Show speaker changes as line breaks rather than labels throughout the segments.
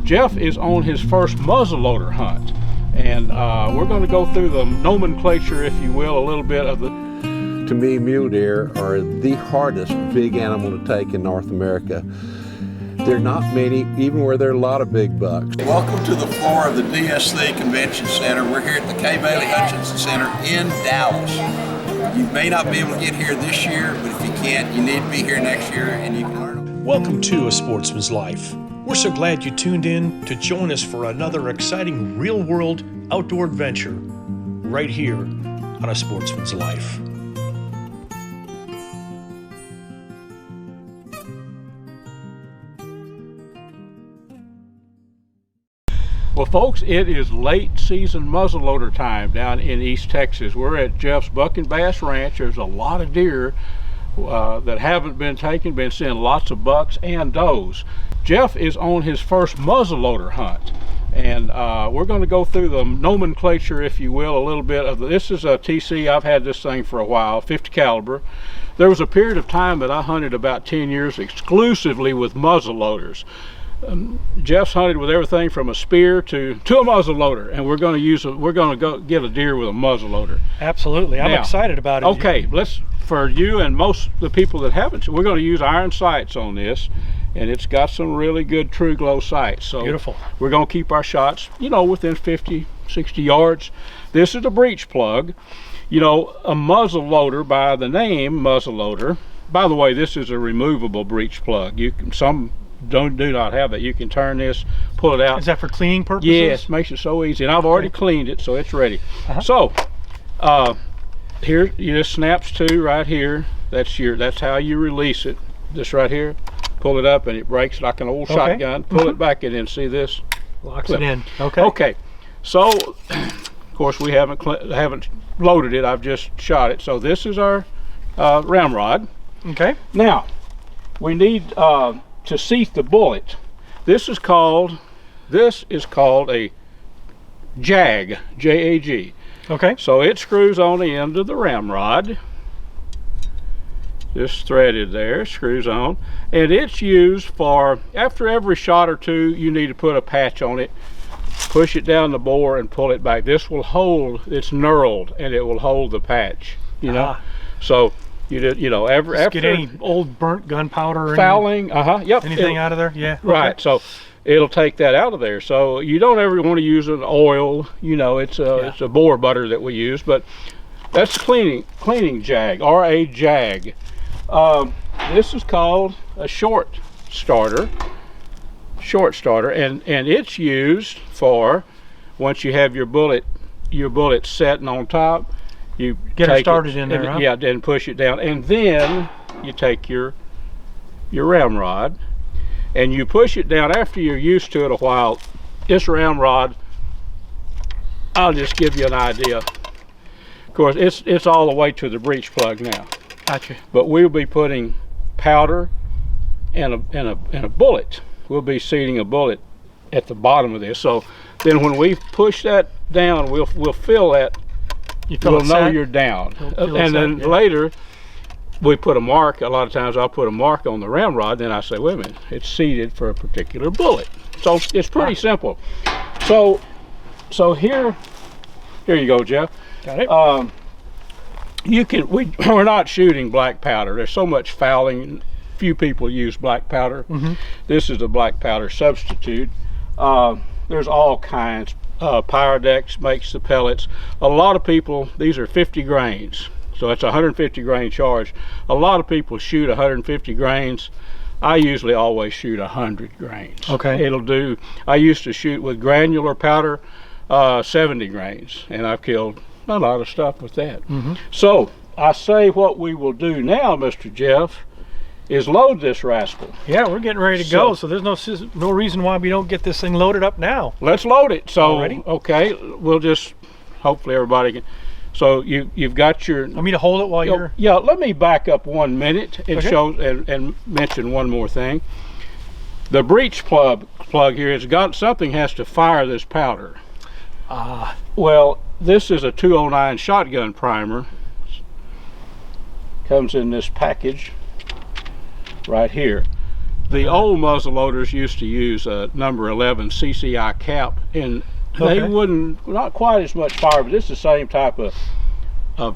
Jeff is on his first muzzleloader hunt, and we're going to go through the nomenclature, if you will, a little bit of the...
To me, mule deer are the hardest big animal to take in North America. There are not many, even where there are a lot of big bucks.
Welcome to the floor of the DSC Convention Center. We're here at the K. Bailey Hutchinson Center in Dallas. You may not be able to get here this year, but if you can't, you need to be here next year and you can learn.
Welcome to A Sportsman's Life. We're so glad you tuned in to join us for another exciting real-world outdoor adventure right here on A Sportsman's Life.
Well, folks, it is late season muzzleloader time down in East Texas. We're at Jeff's Buck and Bass Ranch. There's a lot of deer that haven't been taken, been seeing lots of bucks and does. Jeff is on his first muzzleloader hunt, and we're going to go through the nomenclature, if you will, a little bit of this is a TC. I've had this thing for a while, 50 caliber. There was a period of time that I hunted about 10 years exclusively with muzzleloaders. Jeff's hunted with everything from a spear to a muzzleloader, and we're going to go get a deer with a muzzleloader.
Absolutely, I'm excited about it.
Okay, for you and most of the people that haven't, we're going to use iron sights on this, and it's got some really good true glow sights. So
beautiful. We're
going to keep our shots, within 50, 60 yards. This is a breech plug. A muzzleloader, by the name muzzleloader. By the way, this is a removable breech plug. Some do not have that. You can turn this, pull it out.
Is that for cleaning purposes?
Yes, makes it so easy, and I've already cleaned it, so it's ready. So here it just snaps to right here. That's how you release it. This right here, pull it up and it breaks like an old shotgun. Pull it back and then see this
locks
clip.
it in. Okay,
so of course we haven't loaded it. I've just shot it. So this is our ramrod. Okay, now we need to seat the bullet. This is called a jag, J-A-G. Okay. So it screws on the end of the ramrod. Just threaded there, screws on, and it's used for, after every shot or two, you need to put a patch on it, push it down the bore and pull it back. This will hold, it's knurled, and it will hold the patch, So after
get any old burnt gunpowder or
fouling, anything
out of there,
right. So it'll take that out of there. So you don't ever want to use an oil, it's a boar butter that we use, but that's cleaning jag, R-A jag. This is called a short starter, and it's used for, once you have your bullet setting on top, you
get it started in there,
yeah, then push it down, and then you take your ramrod and you push it down. After you're used to it a while, this ramrod, I'll just give you an idea. Of course, it's all the way to the breech plug now.
Gotcha.
But we'll be putting powder and a bullet. We'll be seating a bullet at the bottom of this. So then when we push that down, we'll feel that. You'll know you're down. And then later, we put a mark. A lot of times I'll put a mark on the ramrod, then I say, wait a minute, it's seated for a particular bullet. So it's pretty simple. So here you go, Jeff.
Got it.
We're not shooting black powder. There's so much fouling. Few people use black powder. This is a black powder substitute. There's all kinds. Pyrodex makes the pellets. A lot of people, these are 50 grains, so it's a 150 grain charge. A lot of people shoot 150 grains. I usually always shoot 100 grains.
Okay.
It'll do. I used to shoot with granular powder 70 grains, and I've killed a lot of stuff with that. So I say what we will do now, Mr. Jeff, is load this rascal.
Yeah, we're getting ready to go, so there's no reason why we don't get this thing loaded up now.
Let's load it. So
already?
Okay, we'll just, hopefully everybody can. So you've got your.
Want me to hold it while you're?
Yeah, let me back up 1 minute and show and mention one more thing. The breech plug here has got something has to fire this powder. Well, this is a 209 shotgun primer. Comes in this package right here. The old muzzle loaders used to use a number 11 CCI cap, and they wouldn't, not quite as much fire, but it's the same type of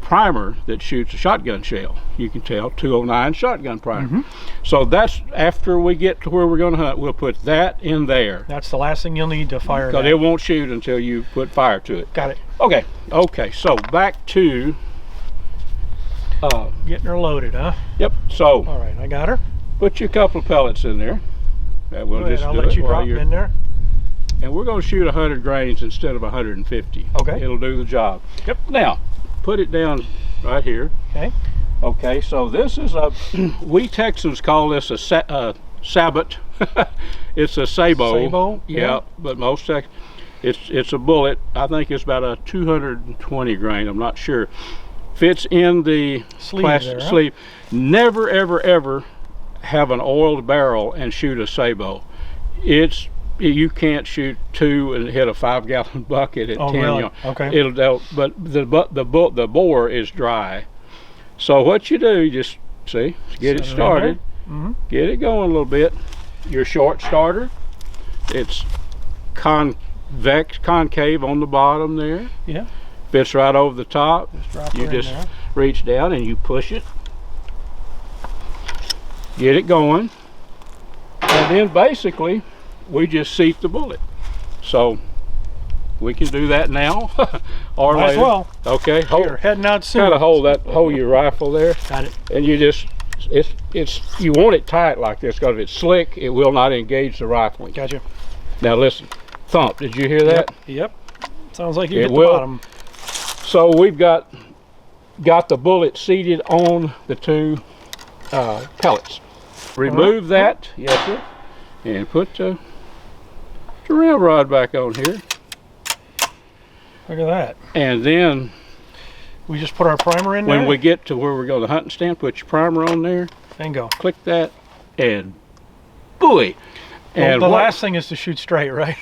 primer that shoots a shotgun shell. You can tell, 209 shotgun primer. So that's after we get to where we're going to hunt, we'll put that in there.
That's the last thing you'll need to fire.
Because it won't shoot until you put fire to it.
Got it.
Okay, so back to
getting her loaded, huh?
Yep. So
all right, I got her.
put you a couple of pellets in there. We'll just
I'll
do
let
it
you
while
drop them in there.
And we're going to shoot 100 grains instead of 150.
Okay.
It'll do the job.
Yep.
Now, put it down right here.
Okay.
Okay, so this is a, we Texans call this a sabot. It's a sabot.
Sabot?
Yeah, but most Texans, it's a bullet. I think it's about a 220 grain. I'm not sure. Fits in the
sleeve
plastic
there,
sleeve. Never, ever, ever have an oiled barrel and shoot a sabot. You can't shoot 2 and hit a 5-gallon bucket at 10
really?
yards.
Okay.
But the bore is dry. So what you do, you just get it started, get it going a little bit. Your short starter, it's concave on the bottom there.
Yeah.
Fits right over the top.
You
just reach down and you push it. Get it going. And then basically we just seat the bullet. So we can do that now or
Might as
later.
well.
Okay,
You're heading out soon.
kind of hold your rifle there.
Got it.
And you just you want it tight like this, because if it's slick it will not engage the rifling.
Gotcha.
Now listen, thump, did you hear that?
Yep. Sounds like you
It
hit the
will.
bottom.
So we've got the bullet seated on the 2 pellets. Remove that, yes sir, and put the rail rod back on here.
Look at that.
And then
We just put our primer in there.
when we get to where we're going to hunting stand, put your primer on there,
Bingo.
click that, and booey.
Well,
And
the
what-
last thing is to shoot straight, right?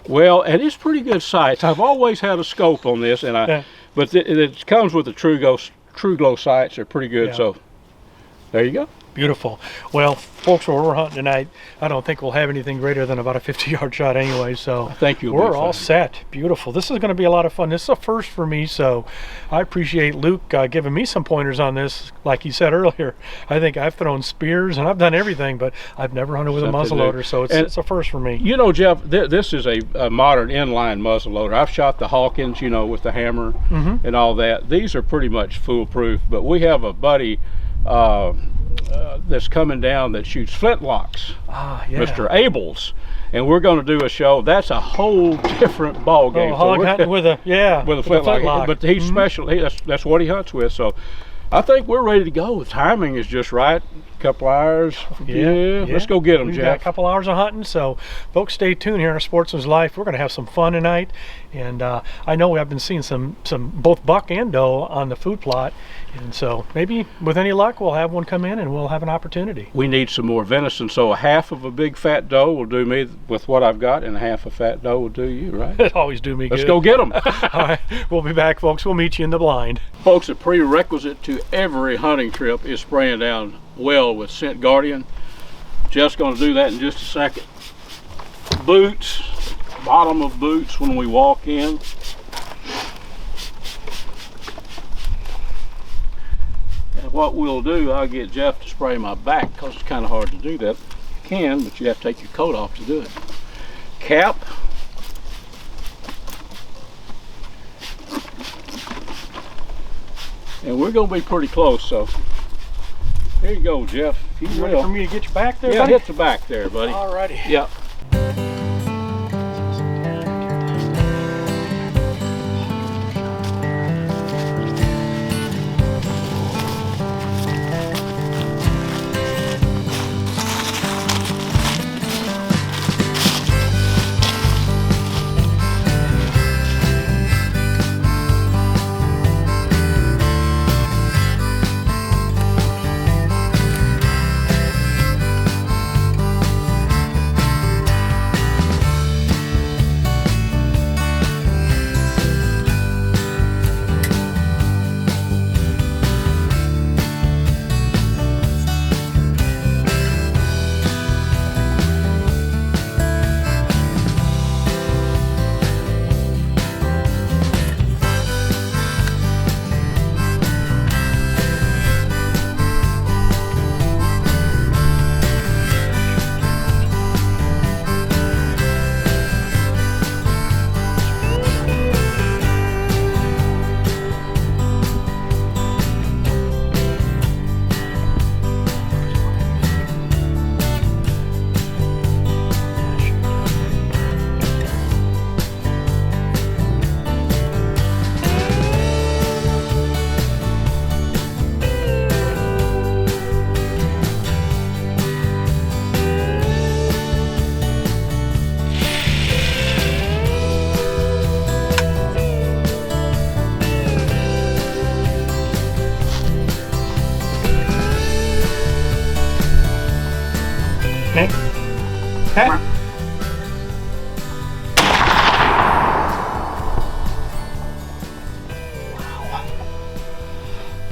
Well, and it's pretty good sights. I've always had a scope on this, and
Yeah.
but it comes with the True Glow sights. They're pretty good.
Yeah.
So there you go.
Beautiful. Well, folks, where we're hunting tonight, I don't think we'll have anything greater than about a 50-yard shot anyway, so
I think you'll be
we're all
fine.
set. Beautiful. This is going to be a lot of fun. This is a first for me, so I appreciate Luke giving me some pointers on this. Like he said earlier, I think I've thrown spears and I've done everything, but I've never hunted with a
Something
muzzleloader,
new.
so
And-
it's a first for me.
You know, Jeff, this is a modern inline muzzleloader. I've shot the Hawkins, with the hammer and all that. These are pretty much foolproof, but we have a buddy that's coming down that shoots flintlocks,
Ah, yeah.
Mr. Abels, and we're going to do a show. That's a whole different ball game.
Oh, hog
we're-
hunting with a, yeah,
with a flintlock. But he's special. That's what he hunts with. So I think we're ready to go. The timing is just right. Couple hours. Yeah. Let's go get them,
We've got
Jeff.
a couple hours of hunting, so folks, stay tuned here on Sportsman's Life. We're going to have some fun tonight, and I know I've been seeing some both buck and doe on the food plot, and so maybe with any luck we'll have one come in and we'll have an opportunity.
We need some more venison, so a half of a big fat doe will do me with what I've got, and a half a fat doe will do you, right?
It always do me
Let's
good.
go get them.
All right, we'll be back, folks. We'll meet you in the blind.
Folks, a prerequisite to every hunting trip is spraying down well with Scent Guardian. Just going to do that in just a second. Boots, bottom of boots when we walk in. And what we'll do, I'll get Jeff to spray my back because it's kind of hard to do that. You can, but you have to take your coat off to do it. Cap. And we're going to be pretty close, so there you go, Jeff. If
You ready for me to get you back there,
Yeah,
buddy?
hit the back there, buddy.
Alrighty.
Yeah.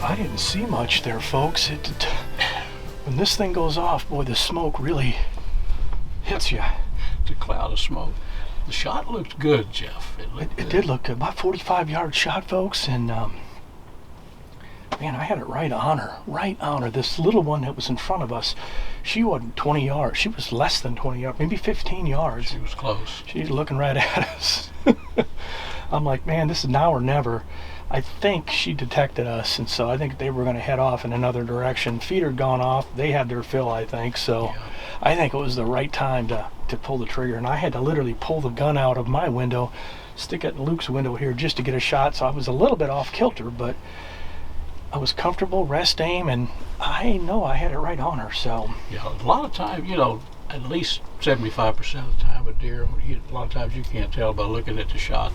I didn't see much there, folks. When this thing goes off, boy, the smoke really hits you.
It's a cloud of smoke. The shot looked good, Jeff.
It did look good. About 45-yard shot, folks, and man, I had it right on her. Right on her. This little one that was in front of us, she wasn't 20 yards. She was less than 20 yards, maybe 15 yards.
She was close.
She's looking right at us. I'm like, man, this is now or never. I think she detected us, and so I think they were going to head off in another direction. Feet had gone off. They had their fill, I think. So
Yeah.
I think it was the right time to pull the trigger. And I had to literally pull the gun out of my window, stick it in Luke's window here just to get a shot. So I was a little bit off kilter, but I was comfortable, rest aim, and I know I had it right on her. So
Yeah, a lot of times, at least 75% of the time a deer, a lot of times you can't tell by looking at the shot.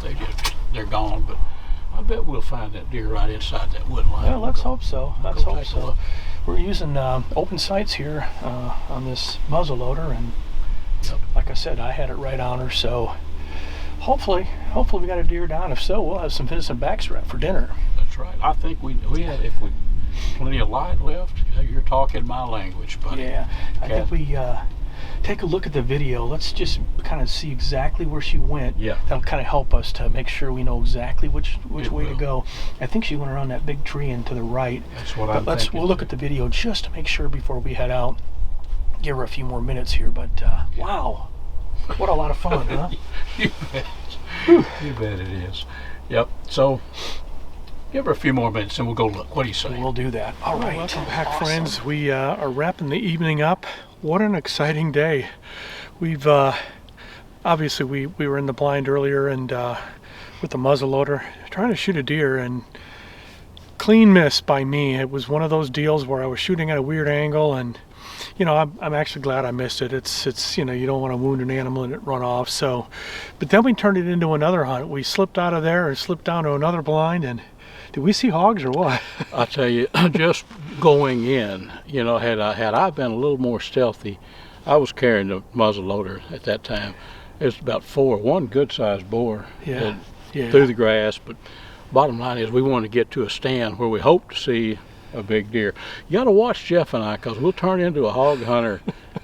They're gone, but I bet we'll find that deer right inside that wood line.
well, let's hope so. Let's
go
hope
take a
so.
look.
We're using open sights here on this muzzleloader, and
Yep.
like I said, I had it right on her. So hopefully we got a deer down. If so, we'll have some venison backstrap for dinner.
That's right. I think we had, if we plenty of light left. You're talking my language, buddy.
Yeah, I think we take a look at the video. Let's just kind of see exactly where she went.
Yeah.
That'll kind of help us to make sure we know exactly which
It
way to
will.
go. I think she went around that big tree and to the right.
That's what I'm
But
thinking.
we'll look at the video just to make sure before we head out. Give her a few more minutes here, but wow, what a lot of fun, huh?
You bet. You bet it is. Yep. So give her a few more minutes and we'll go look. What do you say?
We'll do that. All right.
Welcome back,
Awesome.
friends. We are wrapping the evening up. What an exciting day. We've obviously we were in the blind earlier and with the muzzleloader trying to shoot a deer, and clean miss by me. It was one of those deals where I was shooting at a weird angle, and I'm actually glad I missed it. It's you don't want to wound an animal and it run off. So, but then we turned it into another hunt. We slipped out of there and slipped down to another blind, and did we see hogs or what?
I tell you, just going in, had I been a little more stealthy, I was carrying the muzzle loader at that time. It was about one good-sized boar
Yeah.
through the grass. But bottom line is, we wanted to get to a stand where we hope to see a big deer. You got to watch Jeff and I, because we'll turn into a hog hunter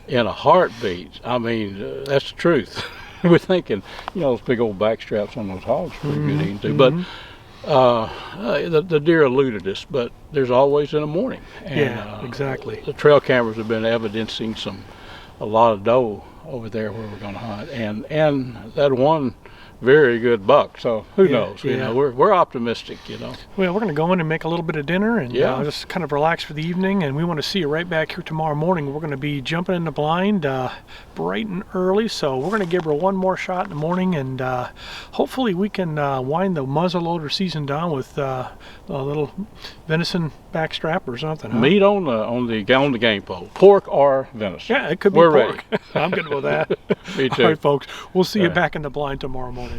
in a heartbeat. I mean, that's the truth. We're thinking, those big old back straps on those hogs are pretty good eating too. But the deer eluded us, but there's always in the morning. And,
Yeah, exactly.
The trail cameras have been evidencing a lot of doe over there where we're going to hunt, and that one very good buck. So who knows?
yeah.
We're optimistic.
Well, we're going to go in and make a little bit of dinner and
Yeah.
just kind of relax for the evening. And we want to see you right back here tomorrow morning. We're going to be jumping in the blind bright and early. So we're going to give her one more shot in the morning, and hopefully we can wind the muzzleloader season down with a little venison backstrap or something. Huh?
Meat on the game pole, pork or venison.
Yeah, it could be
We're
pork.
ready.
I'm good with that.
Me too.
All right, folks. We'll see you
All right.
back in the blind tomorrow morning.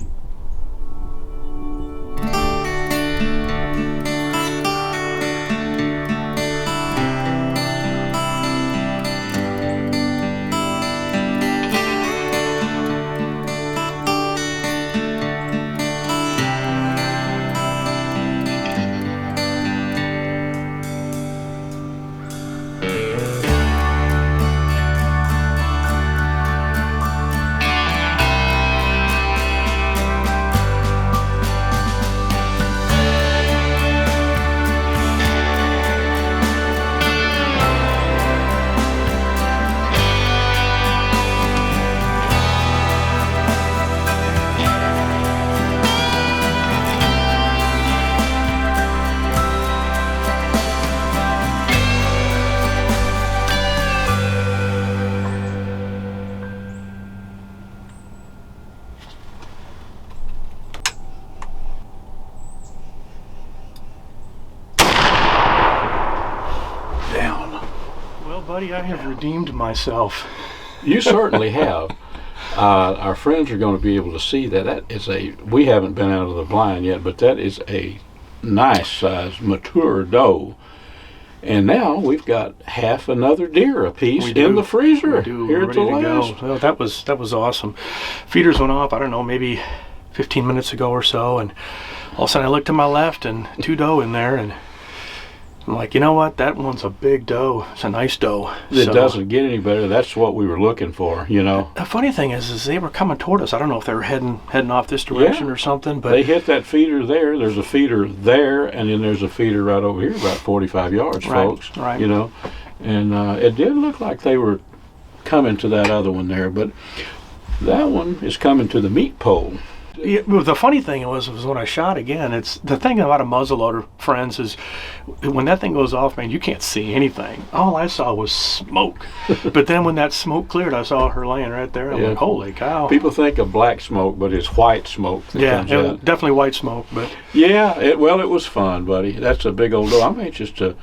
Down.
Well, buddy, I have redeemed myself.
You certainly have. Our friends are going to be able to see that is we haven't been out of the blind yet, but that is a nice size mature doe. And now we've got half another deer apiece in the freezer here at the last.
Well, that was awesome. Feeders went off, I don't know, maybe 15 minutes ago or so, and all of a sudden I looked to my left and 2 doe in there, and I'm like, you know what? That one's a big doe. It's a nice doe.
It doesn't get any better. That's what we were looking for, you know.
The funny thing is they were coming toward us. I don't know if they were heading off this direction or something, but
they hit that feeder there. There's a feeder there, and then there's a feeder right over here, about 45 yards, folks.
Right.
You know, and it did look like they were coming to that other one there, but that one is coming to the meat pole.
Yeah, the funny thing was when I shot again, it's the thing about a muzzleloader, friends, is when that thing goes off, man, you can't see anything. All I saw was smoke. But then when that smoke cleared, I saw her laying right there. I'm like, holy cow.
People think of black smoke, but it's white smoke that comes out.
Definitely white smoke. But
yeah, it was fun, buddy. That's a big old doe. I'm anxious to.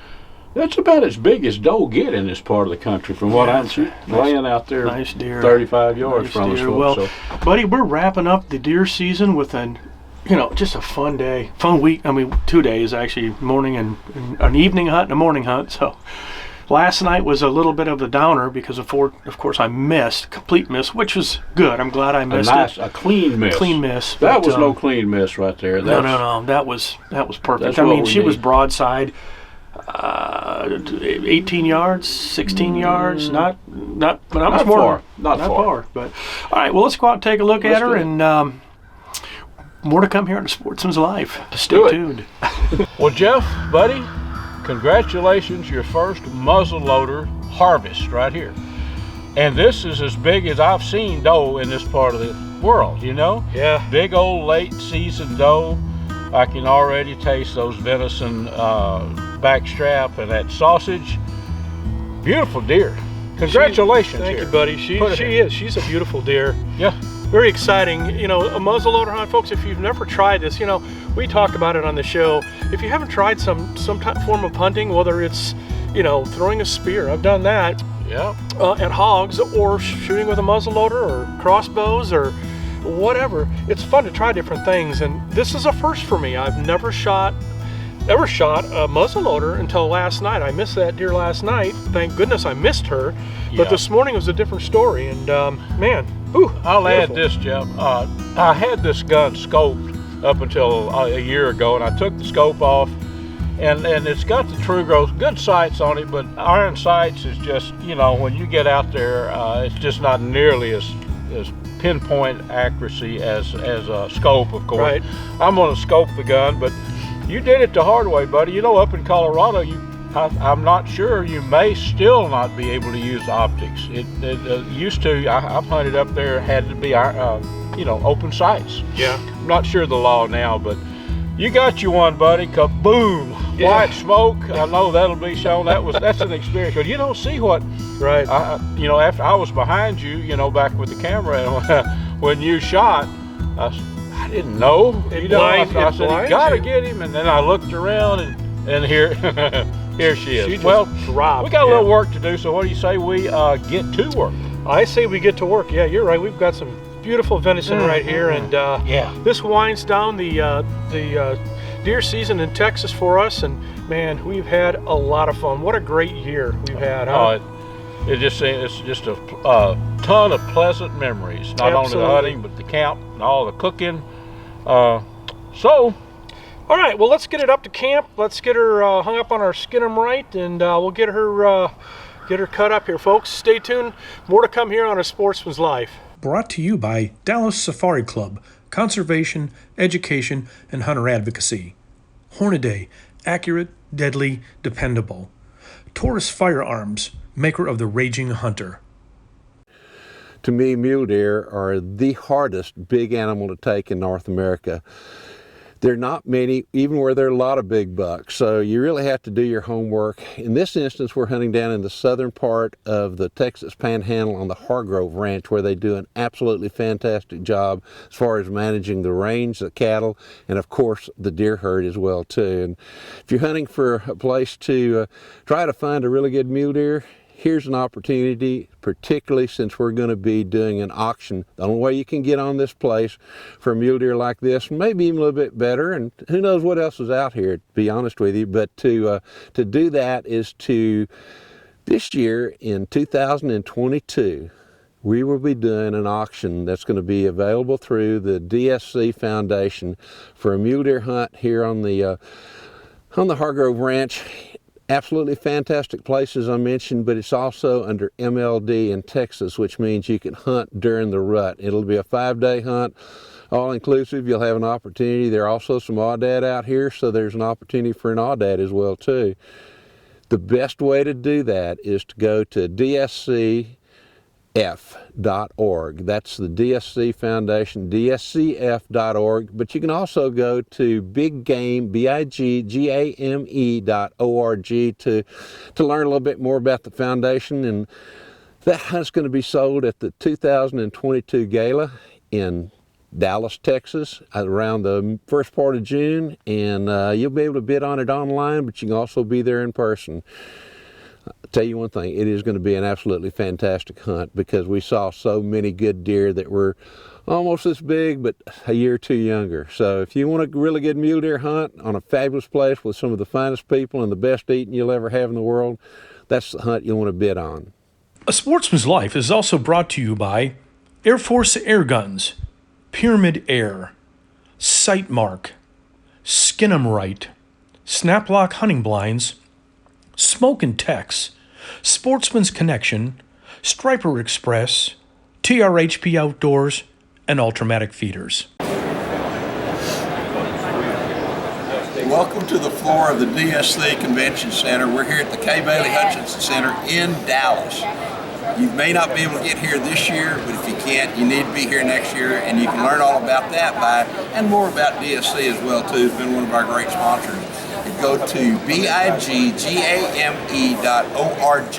That's about as big as doe get in this part of the country, from what I'm seeing. Laying out there,
nice deer,
35 yards from us.
Well, buddy, we're wrapping up the deer season with just a fun day, fun week. I mean, 2 days actually, morning and an evening hunt and a morning hunt. So, last night was a little bit of a downer because of course I missed, complete miss, which was good. I'm glad I missed
a clean miss.
Clean miss.
That was no clean miss right there.
No. That was perfect. I mean, she was broadside. 18 yards, 16 yards, not far. But all right, well, let's go out and take a look at her, and more to come here on the Sportsman's Life. Stay tuned.
Well, Jeff, buddy, congratulations, your first muzzleloader harvest right here. And this is as big as I've seen doe in this part of the world, you know?
Yeah.
Big old late season doe. I can already taste those venison backstrap and that sausage. Beautiful deer. Congratulations.
Thank you, buddy. She's a beautiful deer.
Yeah.
Very exciting. You know, a muzzleloader hunt, folks, if you've never tried this, we talk about it on the show. If you haven't tried some form of hunting, whether it's, throwing a spear, I've done that.
Yeah.
At hogs, or shooting with a muzzleloader or crossbows or whatever. It's fun to try different things, and this is a first for me. I've never shot a muzzleloader until last night. I missed that deer last night. Thank goodness I missed her. Yeah. But this morning was a different story, and man,
I'll add this, Jeff. I had this gun scoped up until a year ago, and I took the scope off, and it's got the true growth, good sights on it, but iron sights is just, when you get out there, it's just not nearly as pinpoint accuracy as a scope, of course.
Right.
I'm going to scope the gun, but you did it the hard way, buddy. Up in Colorado, I'm not sure, you may still not be able to use optics. It used to, I've hunted up there, had to be, open sights.
Yeah.
I'm not sure the law now, but you got you one, buddy. Kaboom! Yeah. White smoke. I know that'll be shown. That's an experience. But you don't see what.
Right.
After I was behind you, back with the camera, and when you shot, I didn't know. I said, you gotta get him, and then I looked around, and here, here she is.
Dropped.
We got a little work to do. So what do you say we get to work?
I say we get to work. Yeah, you're right. We've got some beautiful venison right here, and this winds down the deer season in Texas for us, and man, we've had a lot of fun. What a great year we've had, huh?
It's just a ton of pleasant memories, not only the hunting, but the camp and all the cooking. All
right, well, let's get it up to camp. Let's get her hung up on our skin 'em right, and we'll get her cut up here, folks. Stay tuned. More to come here on A Sportsman's Life.
Brought to you by Dallas Safari Club, Conservation, Education, and Hunter Advocacy. Hornaday, accurate, deadly, dependable. Taurus Firearms, maker of the Raging Hunter.
To me, mule deer are the hardest big animal to take in North America. There are not many, even where there are a lot of big bucks, so you really have to do your homework. In this instance, we're hunting down in the southern part of the Texas Panhandle on the Hargrove Ranch, where they do an absolutely fantastic job as far as managing the range, the cattle, and of course the deer herd as well too. And if you're hunting for a place to try to find a really good mule deer, here's an opportunity, particularly since we're going to be doing an auction. The only way you can get on this place for a mule deer like this, maybe even a little bit better, and who knows what else is out here, to be honest with you, but to do that is to, this year in 2022, we will be doing an auction that's going to be available through the DSC Foundation for a mule deer hunt here on the Hargrove Ranch. Absolutely fantastic place, as I mentioned, but it's also under MLD in Texas, which means you can hunt during the rut. It'll be a 5-day hunt, all inclusive. You'll have an opportunity. There are also some aoudad out here, so there's an opportunity for an aoudad as well too. The best way to do that is to go to DSCF.org. That's the DSC Foundation, DSCF.org. But you can also go to biggame.org to learn a little bit more about the foundation. And that hunt's going to be sold at the 2022 Gala in Dallas, Texas, around the first part of June, and you'll be able to bid on it online, but you can also be there in person. I'll tell you one thing, it is going to be an absolutely fantastic hunt because we saw so many good deer that were almost this big, but a year or two younger. So if you want a really good mule deer hunt on a fabulous place with some of the finest people and the best eating you'll ever have in the world, that's the hunt you'll want to bid on.
A Sportsman's Life is also brought to you by Air Force Air Guns, Pyramid Air, Sightmark, Skin'em Right, Snaplock Hunting Blinds, Smoke and Tex, Sportsman's Connection, Striper Express, TRHP Outdoors, and Ultramatic Feeders.
Welcome to the floor of the DSC Convention Center. We're here at the K. Bailey Hutchinson Center in Dallas. You may not be able to get here this year, but if you can't, you need to be here next year, and you can learn all about that and more about DSC as well too. It's been one of our great sponsors. You go to biggame.org,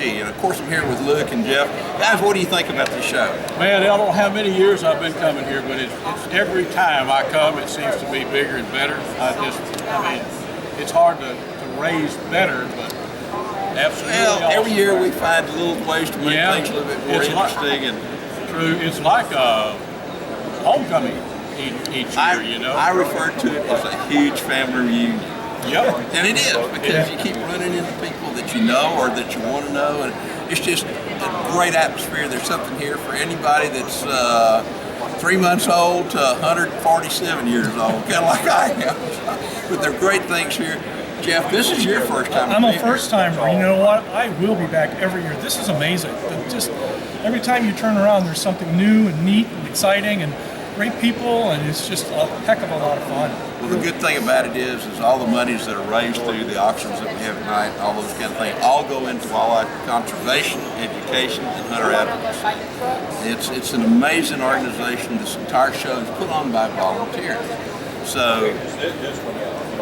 and of course I'm here with Luke and Jeff. Guys, what do you think about this show?
Man, I don't know how many years I've been coming here, but it's every time I come, it seems to be bigger and better. It's hard to raise better, but absolutely.
Well,
awesome.
every year we find little ways to make things a little bit more interesting.
True, it's like a homecoming each year, you know.
I refer to it as a huge family reunion.
Yep.
And it is, because you keep running into people that you know or that you want to know, and it's just a great atmosphere. There's something here for anybody that's 3 months old to 147 years old, kind of like I am. But there are great things here. Jeff, this is your first time.
I'm a first timer. You know what? I will be back every year. This is amazing. Just every time you turn around, there's something new and neat and exciting and great people, and it's just a heck of a lot of fun.
Well, the good thing about it is all the monies that are raised through the auctions that we have tonight, all those kind of things, all go into wildlife conservation, education, and hunter advocacy. It's an amazing organization. This entire show is put on by volunteers. So,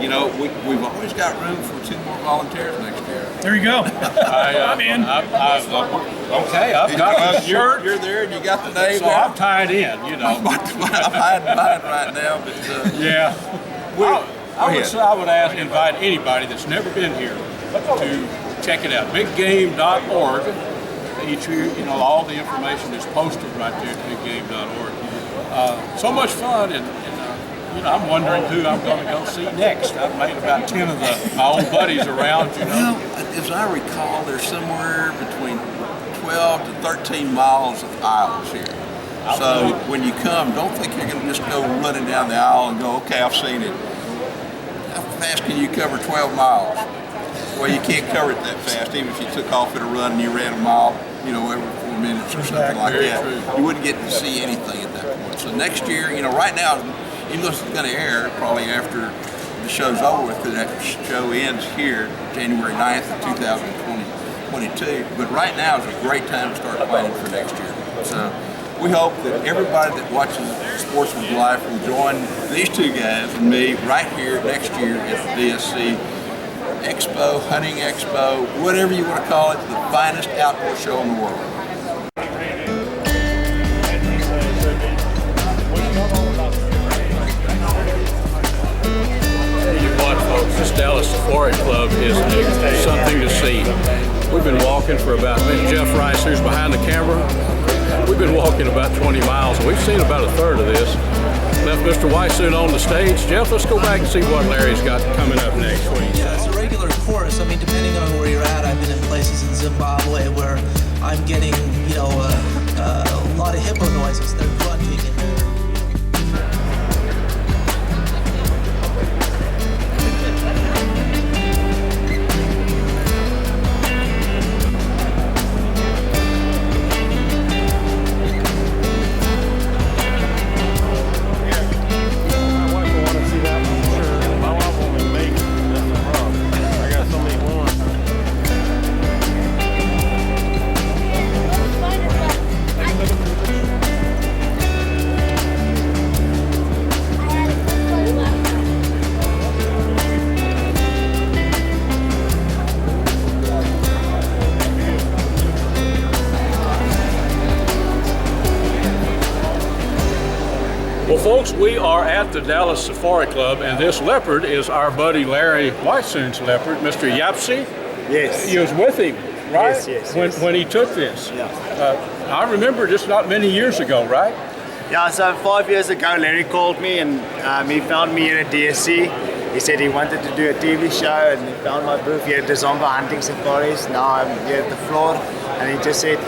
you know, we've always got room for 2 more volunteers next year.
There you go. I'm in.
Okay, I've got the shirt.
You're there, and you got the name.
So I'm tied in, you know.
I'm hiding mine right now, but
yeah. I would invite anybody that's never been here to check it out. Biggame.org. Each year, you know, all the information is posted right there at biggame.org. So much fun, and you know, I'm wondering who I'm going to go see next. I've made about 10 of my old buddies around, you know.
Well, as I recall, there's somewhere between 12 to 13 miles of aisles here. So when you come, don't think you're going to just go running down the aisle and go, okay, I've seen it. How fast can you cover 12 miles? Well, you can't cover it that fast, even if you took off at a run and you ran a mile, you know, every 4 minutes or something like that. You wouldn't get to see anything at that point. So next year, you know, right now, even though it's going to air probably after the show's over with, because that show ends here January 9th of 2022. But right now is a great time to start planning for next year. So we hope that everybody that watches Sportsman's Life will join these 2 guys and me right here next year at the DSC Expo, Hunting Expo, whatever you want to call it, the finest outdoor show in the world.
This Dallas Safari Club is something to see. We've been walking for about, Jeff Rice, who's behind the camera, we've been walking about 20 miles. We've seen about a third of this. Left Mr. Wysoon on the stage. Jeff, let's go back and see what Larry's got coming up next. What do you
Yeah, it's a regular course. I mean, depending on where you're at, I've been in places in Zimbabwe where I'm getting, a lot of hippo noises. They're grunting and they're
Well, folks, we are at the Dallas Safari Club, and this leopard is our buddy Larry Wysoon's leopard, Mr. Yapsy.
Yes.
You was with him, right?
Yes.
When he took this.
Yeah.
I remember just not many years ago, right?
Yeah, so 5 years ago, Larry called me and he found me here at DSC. He said he wanted to do a TV show and he found my booth here at the Zomba Hunting Safaris. Now I'm here at the floor and he just said,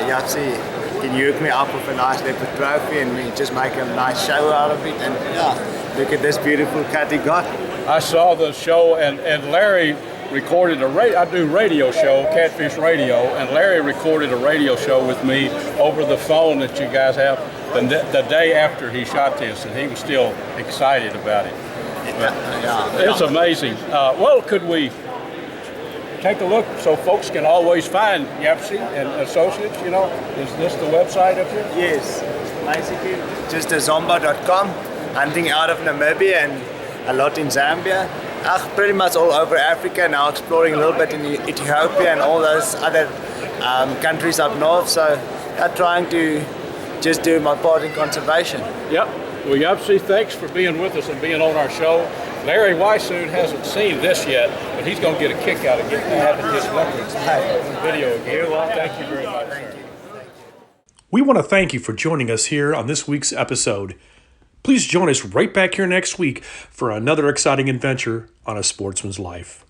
Yapsy, can you hook me up with a nice leopard trophy and we just make a nice show out of it? And yeah, look at this beautiful cat he got.
I saw the show, and Larry recorded I do radio show, Catfish Radio, and Larry recorded a radio show with me over the phone that you guys have the day after he shot this, and he was still excited about it. It's amazing. Well, could we take a look so folks can always find Yapsy and Associates? Is this the website up here?
Yes, basically just zomba.com, hunting out of Namibia and a lot in Zambia. Pretty much all over Africa, now exploring a little bit in Ethiopia and all those other countries up north. So I'm trying to just do my part in conservation.
Yep. Well, Yapsy, thanks for being with us and being on our show. Larry Wysoon hasn't seen this yet, but he's going to get a kick out of having his leopards video again. Thank you very much. Thank you.
We want to thank you for joining us here on this week's episode. Please join us right back here next week for another exciting adventure on A Sportsman's Life.